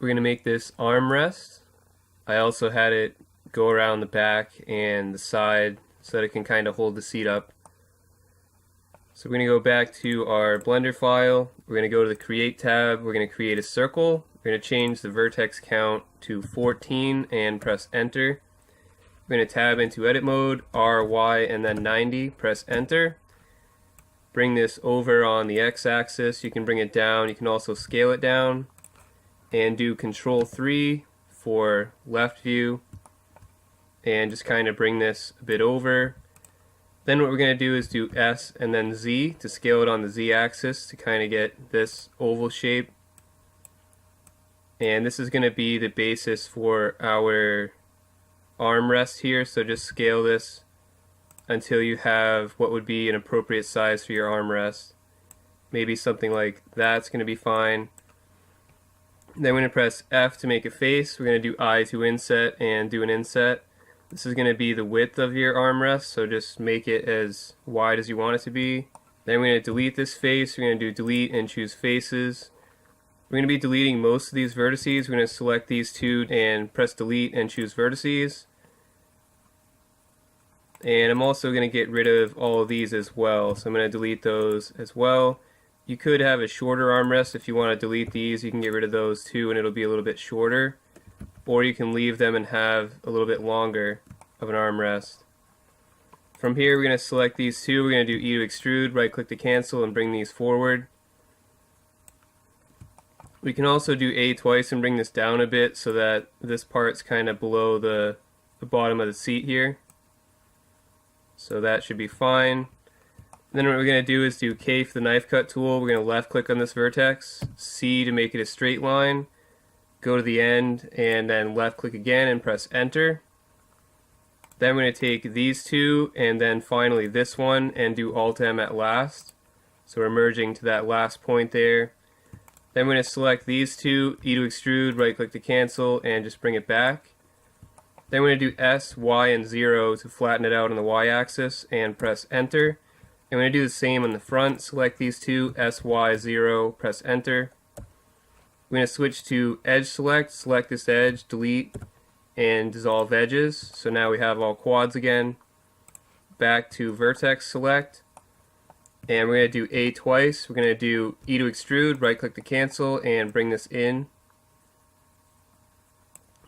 we're going to make this armrest. I also had it go around the back and the side so that it can kind of hold the seat up. So we're going to go back to our Blender file. We're going to go to the Create tab. We're going to create a circle. We're going to change the vertex count to 14 and press Enter. We're going to tab into Edit Mode, R, Y, and then 90. Press Enter. Bring this over on the X-axis. You can bring it down. You can also scale it down. And do Control 3 for left view. And just kind of bring this a bit over. Then what we're going to do is do S and then Z to scale it on the Z axis to kind of get this oval shape. And this is going to be the basis for our armrest here, so just scale this until you have what would be an appropriate size for your armrest. Maybe something like that's going to be fine. Then we're going to press F to make a face. We're going to do I to inset and do an inset. This is going to be the width of your armrest, so just make it as wide as you want it to be. Then we're going to delete this face. We're going to do delete and choose faces. We're going to be deleting most of these vertices. We're going to select these two and press delete and choose vertices. And I'm also going to get rid of all of these as well, so I'm going to delete those as well. You could have a shorter armrest. If you want to delete these, you can get rid of those too and it'll be a little bit shorter. Or you can leave them and have a little bit longer of an armrest. From here we're going to select these two. We're going to do E to extrude, right click to cancel and bring these forward. We can also do A twice and bring this down a bit so that this part's kind of below the bottom of the seat here. So that should be fine. Then what we're going to do is do K for the knife cut tool. We're going to left click on this vertex, C to make it a straight line, go to the end and then left click again and press enter. Then we're going to take these two and then finally this one and do Alt M at last. So we're merging to that last point there. Then we're going to select these two, E to extrude, right click to cancel and just bring it back. Then we're going to do S, Y, and 0 to flatten it out on the Y axis and press enter. And we're going to do the same on the front. Select these two, S, Y, 0, press enter. We're going to switch to edge select, select this edge, delete, and dissolve edges. So now we have all quads again. Back to vertex select. And we're going to do A twice. We're going to do E to extrude, right click to cancel, and bring this in.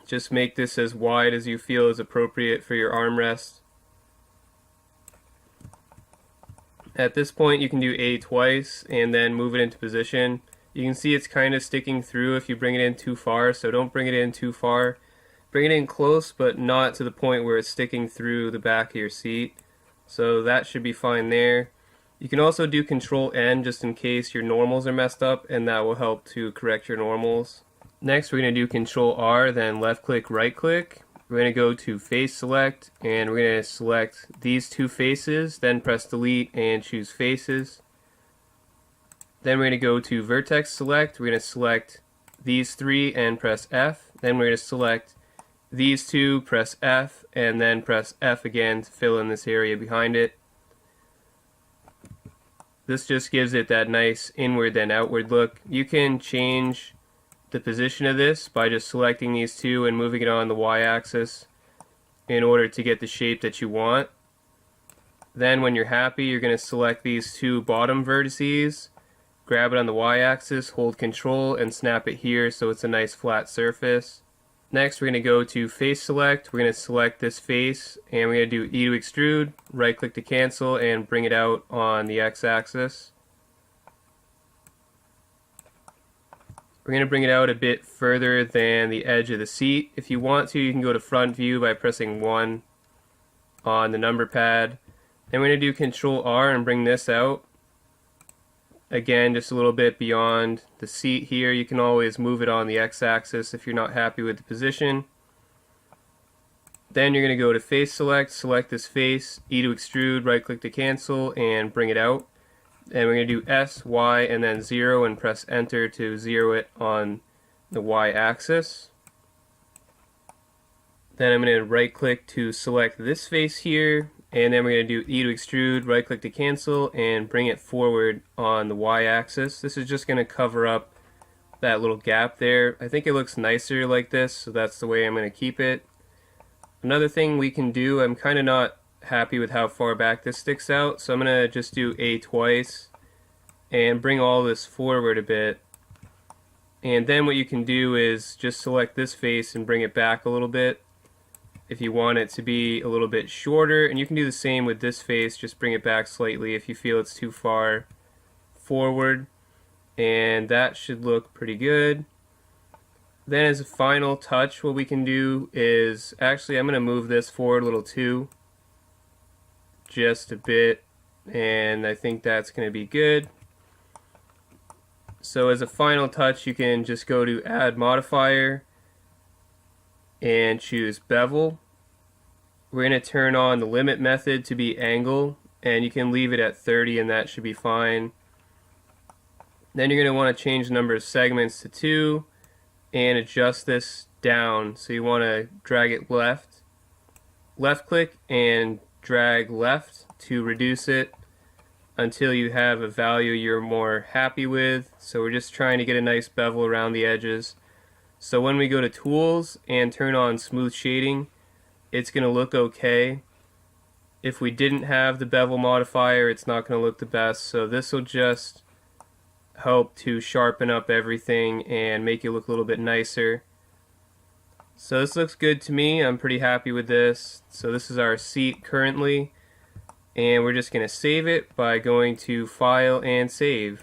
Just make this as wide as you feel is appropriate for your armrest. At this point you can do A twice and then move it into position. You can see it's kind of sticking through if you bring it in too far, so don't bring it in too far. Bring it in close, but not to the point where it's sticking through the back of your seat. So that should be fine there. You can also do Control N just in case your normals are messed up, and that will help to correct your normals. Next we're going to do Control R, then left click, right click. We're going to go to face select, and we're going to select these two faces, then press delete and choose faces. Then we're going to go to vertex select. We're going to select these three and press F. Then we're going to select these two, press F, and then press F again to fill in this area behind it. This just gives it that nice inward then outward look. You can change the position of this by just selecting these two and moving it on the Y-axis in order to get the shape that you want. Then when you're happy, you're going to select these two bottom vertices, grab it on the Y-axis, hold Control, and snap it here so it's a nice flat surface. Next we're going to go to face select. We're going to select this face and we're going to do E to extrude, right click to cancel, and bring it out on the X-axis. We're going to bring it out a bit further than the edge of the seat. If you want to, you can go to front view by pressing 1 on the number pad. Then we're going to do Control R and bring this out. Again, just a little bit beyond the seat here. You can always move it on the X-axis if you're not happy with the position. Then you're going to go to face select, select this face, E to extrude, right click to cancel, and bring it out. And we're going to do S, Y, and then 0 and press enter to zero it on the Y axis. Then I'm going to right click to select this face here, and then we're going to do E to extrude, right click to cancel, and bring it forward on the Y axis. This is just going to cover up that little gap there. I think it looks nicer like this, so that's the way I'm going to keep it. Another thing we can do, I'm kind of not happy with how far back this sticks out, so I'm going to just do A twice and bring all this forward a bit. And then what you can do is just select this face and bring it back a little bit if you want it to be a little bit shorter, and you can do the same with this face, just bring it back slightly if you feel it's too far forward, and that should look pretty good. Then as a final touch, what we can do is, actually I'm going to move this forward a little too, just a bit, and I think that's going to be good. So as a final touch, you can just go to Add Modifier and choose Bevel. We're going to turn on the limit method to be angle, and you can leave it at 30 and that should be fine. Then you're going to want to change the number of segments to 2 and adjust this down. So you want to drag it left click and drag left to reduce it until you have a value you're more happy with. So we're just trying to get a nice bevel around the edges. So when we go to Tools and turn on Smooth Shading, it's going to look okay. If we didn't have the bevel modifier, it's not going to look the best. So this will just help to sharpen up everything and make it look a little bit nicer. So this looks good to me. I'm pretty happy with this. So this is our seat currently, and we're just going to save it by going to File and Save.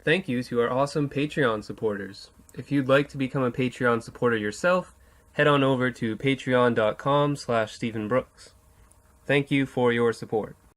Thank you to our awesome Patreon supporters. If you'd like to become a Patreon supporter yourself, head on over to patreon.com/StephenBrooks. Thank you for your support.